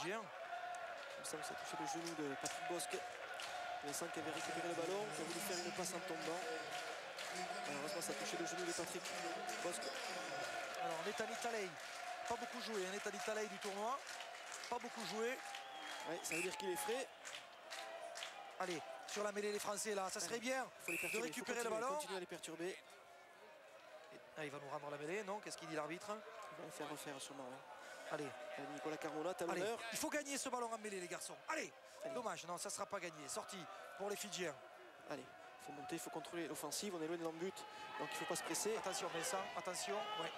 Fidjiens. Comme ça a touché le genou de Patrick Bosque. Vincent qui avait récupéré le ballon, qui a voulu faire une passe en tombant. Malheureusement, ça a touché le genou de Patrick Bosque. Alors, Netani Talei, pas beaucoup joué. Netani Talei du tournoi, pas beaucoup joué. Ouais, ça veut dire qu'il est frais. Allez, sur la mêlée, les Français, là, ça serait bien de récupérer le ballon. Continuer à les perturber. Ah, il va nous rendre la mêlée, non? Qu'est-ce qu'il dit l'arbitre? Il va le faire refaire sûrement. Hein. Allez. Nicolas Carmona, t'as l'honneur. Il faut gagner ce ballon en mêlée, les garçons. Allez. Dommage, non, ça ne sera pas gagné. Sortie pour les Fidjiens. Allez, il faut monter, il faut contrôler l'offensive. On est loin de l'embut, donc il ne faut pas se presser. Attention, Vincent, attention. Ouais.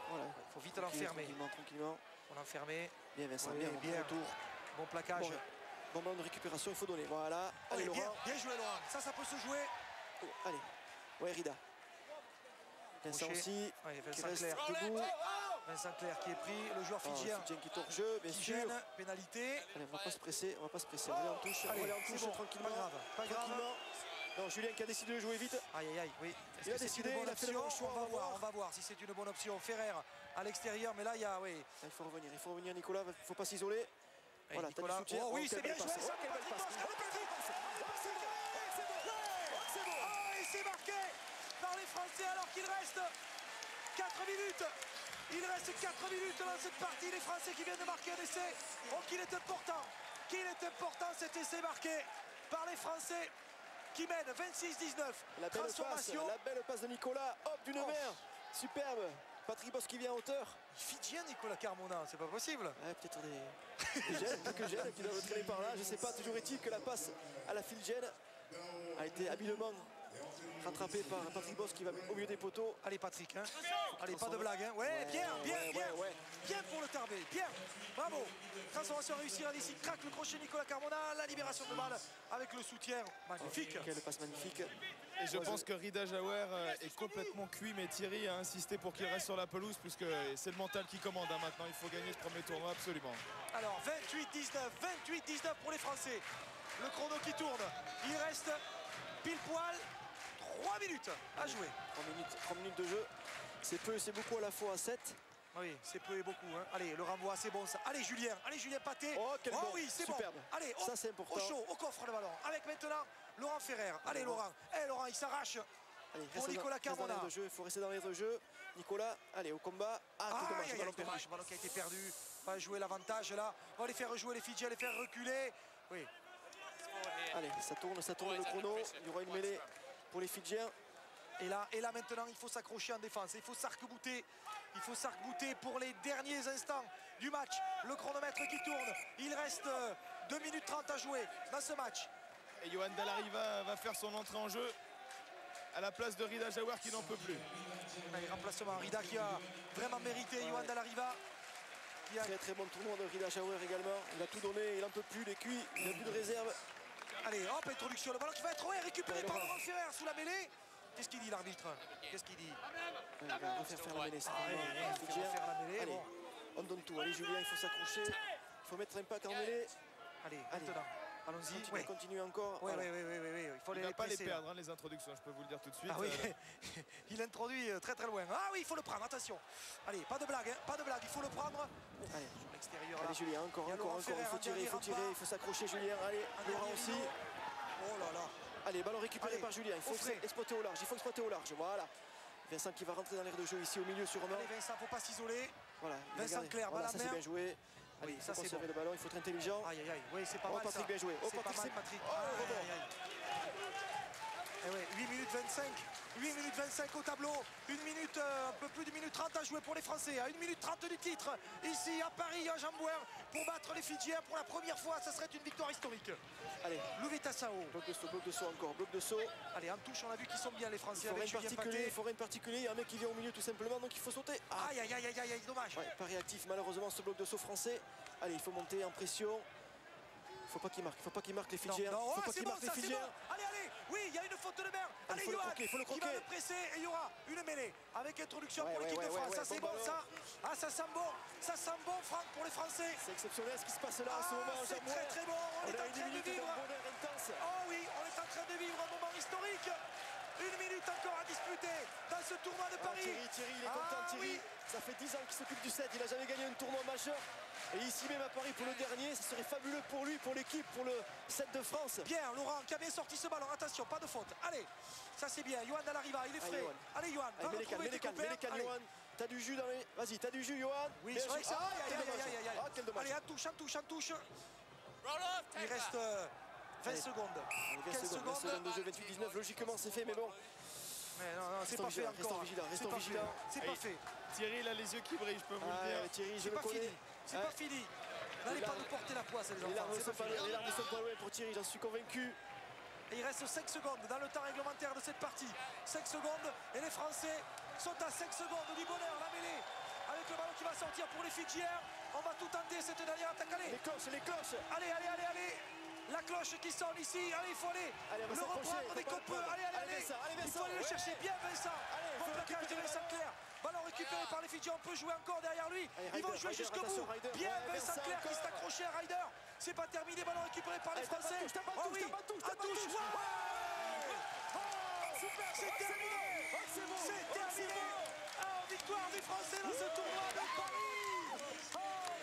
Voilà. Il faut vite l'enfermer. Tranquillement. On l'enfermait. Bien, Vincent, ouais, bien. Retour. Bon plaquage. Bon ballon de récupération, il faut donner. Voilà. Allez, Laurent. Bien joué, Laurent. Ça peut se jouer. Oh, allez. Ouais, Rida. Vincent aussi. Ouais, Vincent Clair debout. Vincent Clair qui est pris. Le joueur fidjien. Fidjien qui est hors jeu, bien sûr. Pénalité. Allez, on va pas se presser. On va aller en touche. Allez, on va aller en touche bon, tranquillement. Pas grave. Non, Julien qui a décidé de jouer vite. Aïe, oui. Il a décidé, il a fait le bon choix. On va voir si c'est une bonne option. Ferrer à l'extérieur, mais là, il y a. Oui. Il faut revenir, Nicolas. Il ne faut pas s'isoler. Voilà, Nicolas. Oh, oui, c'est bien joué. Oh, quelle belle passe. Et c'est marqué par les Français alors qu'il reste 4 minutes. Il reste 4 minutes dans cette partie. Les Français qui viennent de marquer un essai. Oh, qu'il est important. Qu'il est important cet essai marqué par les Français qui mènent 26-19. La belle passe de Nicolas. Hop, d'une mer. Superbe. Patrick Bosque qui vient à hauteur. Fidjien Nicolas Carmona, c'est pas possible. Ouais, peut-être quelques gènes qui doivent traîner par là. Je sais pas, toujours est-il que la passe à la Fidjienne a été habilement rattrapée par Patrick Bosque qui va au milieu des poteaux. Allez Patrick, hein. Allez, pas de blague, hein. Bien pour le Tarbé, bien, bravo. Transformation réussie, ici craque le crochet Nicolas Carmona, la libération de balle avec le soutien, magnifique. Quelle passe magnifique. Et je pense que Rida Jaouer est complètement cuit, mais Thierry a insisté pour qu'il reste sur la pelouse, puisque c'est le mental qui commande. Hein, maintenant, il faut gagner ce premier tournoi absolument. Alors 28-19 pour les Français. Le chrono qui tourne, il reste pile poil 3 minutes à jouer. 3 minutes de jeu, c'est peu, c'est beaucoup à la fois à 7. Oui, c'est peu et beaucoup. Hein. Allez, le renvoi, c'est bon ça. Allez Julien Pathé. Oh, quel bon. Oui, c'est bon. Allez, ça c'est important. Au chaud, au coffre le ballon. Avec maintenant Laurent Ferrer. Allez Laurent. Laurent, il s'arrache. Pour Nicolas Carmona. Il faut rester dans les jeux. Nicolas, allez, au combat. Dommage, le ballon qui a été perdu. Pas jouer l'avantage là. On va les faire rejouer les Fidjiens, les faire reculer. Oui. Allez, ça tourne le chrono. Il y aura une mêlée pour les Fidjiens. Et là maintenant, il faut s'accrocher en défense. Il faut s'arc-bouter. Il faut s'arc-bouter pour les derniers instants du match. Le chronomètre qui tourne. Il reste 2 minutes 30 à jouer dans ce match. Et Johan Dallariva va faire son entrée en jeu à la place de Rida Jaouer qui n'en peut plus. Allez, remplacement. Rida qui a vraiment mérité. Johan Dallariva. Très bon tournoi de Rida Jaouer également. Il a tout donné, il n'en peut plus, il est cuit, il n'a plus de réserve. Allez, hop, introduction. Le ballon qui va être récupéré par Laurent Ferrer sous la mêlée. Qu'est-ce qu'il dit l'arbitre? Qu'est-ce qu'il dit? Il va faire la mêlée. Allez, on donne tout. Allez Julien, il faut s'accrocher. Il faut mettre l'impact en mêlée. Allez, maintenant. Allons-y. Continue encore. Oui. Il faut ne va pas les perdre, les introductions, je peux vous le dire tout de suite. Ah oui, il introduit très loin. Ah oui, il faut le prendre, attention. Allez, pas de blague, il faut le prendre. Allez, l'extérieur. Allez Julien, encore. Il faut tirer, il faut s'accrocher Julien. Allez, Laurent aussi. Oh là là. Allez, ballon récupéré par Julien. Il faut exploiter au large. Voilà. Vincent qui va rentrer dans l'aire de jeu ici au milieu sûrement. Allez Vincent, faut pas s'isoler. Voilà. Vincent Clair, balle à ça c'est bien joué. Allez, oui, ça c'est bon. Le ballon, il faut être intelligent. Aïe. Oui, c'est pas mal. Patrick, ça. bien joué. C'est pas mal, Patrick. Et ouais, 8 minutes 25. 8 minutes 25 au tableau. Un peu plus de 1 minute 30 à jouer pour les Français. À 1 minute 30 du titre. Ici à Paris, à Jambouin, pour battre les Fidjiens pour la première fois. Ça serait une victoire historique. Allez, Louvitassao. Bloc de saut encore. Bloc de saut. Allez, en touche, on a vu qu'ils sont bien les Français. Il faut rien de particulier. Il y a un mec qui vient au milieu tout simplement, donc il faut sauter. Aïe, dommage. Ouais, pas réactif malheureusement ce bloc de saut français. Allez, il faut monter en pression. Faut pas qu'il marque les Fidjiens. Faut pas qu'il marque les Fidjiens. Allez, oui, il y a une faute de mer. Allez, Johan, il faut le croquer. Qui va le presser et il y aura une mêlée avec introduction pour l'équipe de France. Ça c'est bon, ça. Ça sent bon. Ça sent bon, Franck, pour les Français. C'est exceptionnel ce qui se passe là en ce moment. C'est très bon. On est en train de vivre. Oh oui, on est en train de vivre un moment historique. 1 minute encore à disputer dans ce tournoi de Paris. Thierry, il est content, Thierry. Oui. Ça fait 10 ans qu'il s'occupe du 7, il n'a jamais gagné un tournoi majeur. Et ici même à Paris pour le dernier, ce serait fabuleux pour lui, pour l'équipe, pour le 7 de France. Bien, Laurent qui a bien sorti ce ballon, attention, pas de faute. Allez, ça c'est bien, Yohan Dalariva, il est frais. Allez, Yohan, va retrouver tes copains. Mélécan, Yohan, t'as du jus dans les... Vas-y, t'as du jus, Yohan. Oui, c'est vrai que ça... Ah, quel dommage. Allez, en touche. Il reste 20 secondes. 20 secondes de jeu, 28-19, logiquement c'est fait, mais bon. Mais non, c'est pas fait encore. Restons vigilants. C'est pas fait. Thierry, il a les yeux qui brillent, je peux vous le dire. Thierry, je C'est le pas connais. fini. C'est pas fini. N'allez pas nous porter la poisse, les Les enfants. larmes ne C'est sont pas pas fini. loin, les larmes ne sont pas loin pour Thierry, j'en suis convaincu. Et il reste 5 secondes dans le temps réglementaire de cette partie. 5 secondes et les Français sont à 5 secondes du bonheur. La mêlée avec le ballon qui va sortir pour les Fidjiens. On va tout tenter cette dernière attaque. Allez. Les cloches. Allez. La cloche qui sonne ici. Allez, il faut aller Allez, on va le reprendre dès qu'on peut. Allez. Vincent, Il faut aller le chercher bien, Vincent. Allez, Bon plaquage de Vincent Clerc. Ballon récupéré par les Fidjiens. On peut jouer encore derrière lui. Ils vont jouer jusqu'au bout. Bien, Vincent Clerc qui s'est accroché à Ryder. C'est pas terminé. Ballon récupéré par les Français. Oh oui, à touche. C'est terminé. C'est terminé. Victoire des Français dans ce tournoi de Paris.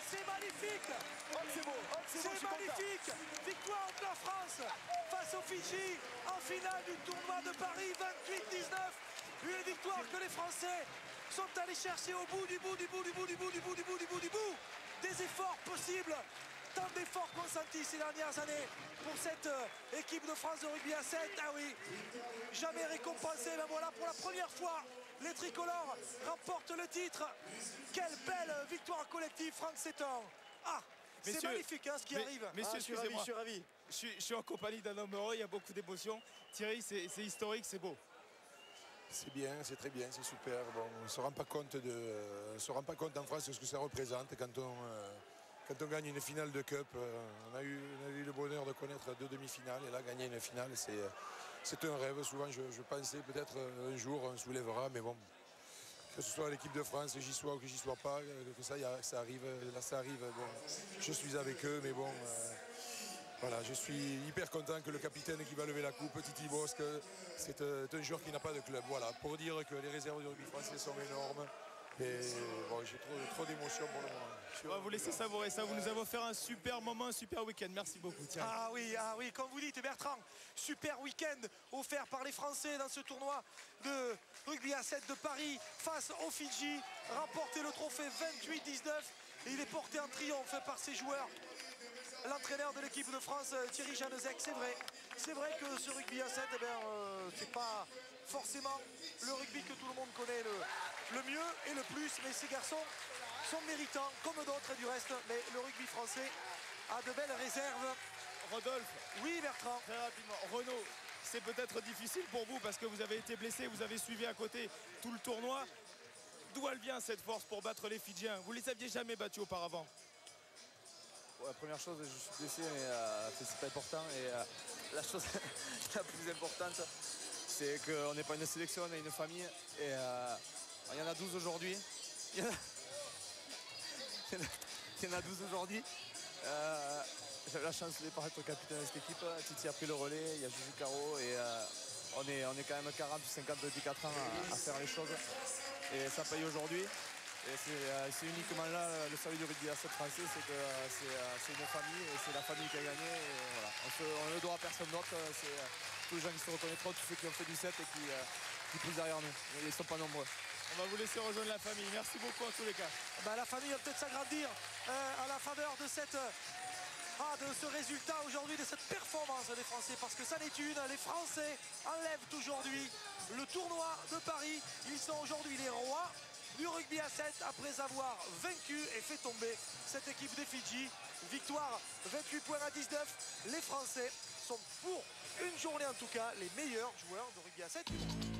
C'est magnifique. C'est magnifique. Victoire de la France face aux Fidji en finale du tournoi de Paris 28-19. Une victoire que les Français sont allés chercher au bout du bout des efforts possibles. Tant d'efforts consentis ces dernières années pour cette équipe de France de rugby à 7. Ah oui, jamais récompensé. Mais voilà, pour la première fois, les tricolores remportent le titre. Quelle belle victoire collective, Franck Setton. Ah, c'est magnifique ce qui arrive. Messieurs, excusez-moi. Je suis ravi. Je suis en compagnie d'un homme heureux, il y a beaucoup d'émotions. Thierry, c'est historique, c'est beau. C'est bien, c'est très bien, c'est super. Bon, on ne se rend pas compte en France de ce que ça représente quand on gagne une finale de Cup. On a eu le bonheur de connaître 2 demi-finales et là, gagner une finale, c'est un rêve. Souvent, je pensais peut-être un jour on se soulèvera, mais bon, que ce soit l'équipe de France, j'y sois ou que j'y sois pas, que ça arrive. Là, ça arrive. Bon, je suis avec eux, mais bon. Voilà, je suis hyper content que le capitaine qui va lever la coupe, Titi Bosque, c'est un joueur qui n'a pas de club. Voilà, pour dire que les réserves du rugby français sont énormes. Et bon, j'ai trop d'émotions pour le moment. On va vous laisser savourer ça. Vous nous avez offert un super moment, un super week-end. Merci beaucoup, Thierry. Ah oui, comme vous dites, Bertrand, super week-end offert par les Français dans ce tournoi de rugby à 7 de Paris face aux Fidji. Remporté le trophée 28-19 et il est porté en triomphe par ses joueurs. L'entraîneur de l'équipe de France, Thierry Janezek, c'est vrai que ce rugby à 7, c'est pas forcément le rugby que tout le monde connaît le mieux et le plus, mais ces garçons sont méritants, comme d'autres du reste, mais le rugby français a de belles réserves. Rodolphe. Oui, Bertrand. Très rapidement. Renaud, c'est peut-être difficile pour vous parce que vous avez été blessé, vous avez suivi à côté tout le tournoi. D'où elle vient cette force pour battre les Fidjiens? Vous ne les aviez jamais battus auparavant? La première chose, je suis blessé, mais c'est pas important. Et la chose la plus importante, c'est qu'on n'est pas une sélection, on est une famille. Et il y en a 12 aujourd'hui. Il y en a 12 aujourd'hui. J'avais la chance de départ être capitaine de cette équipe. Titi a pris le relais, il y a Juju Caro et on est quand même 40 ou 50 depuis 4 ans à faire les choses. Et ça paye aujourd'hui. Et c'est uniquement là le salut du rugby à 7 français, c'est que c'est une famille et c'est la famille qui a gagné. Et voilà. On ne le doit à personne d'autre. C'est tous les gens qui se reconnaîtront, tous ceux qui ont fait du 7 et qui poussent derrière nous. Ils ne sont pas nombreux. On va vous laisser rejoindre la famille. Merci beaucoup en tous les cas. La famille va peut-être s'agrandir à la faveur de ce résultat aujourd'hui, de cette performance des Français, parce que ça n'est une. Les Français enlèvent aujourd'hui le tournoi de Paris. Ils sont aujourd'hui les rois du rugby à 7 après avoir vaincu et fait tomber cette équipe des Fidji. Victoire 28 points à 19. Les Français sont pour une journée en tout cas les meilleurs joueurs de rugby à 7 du monde.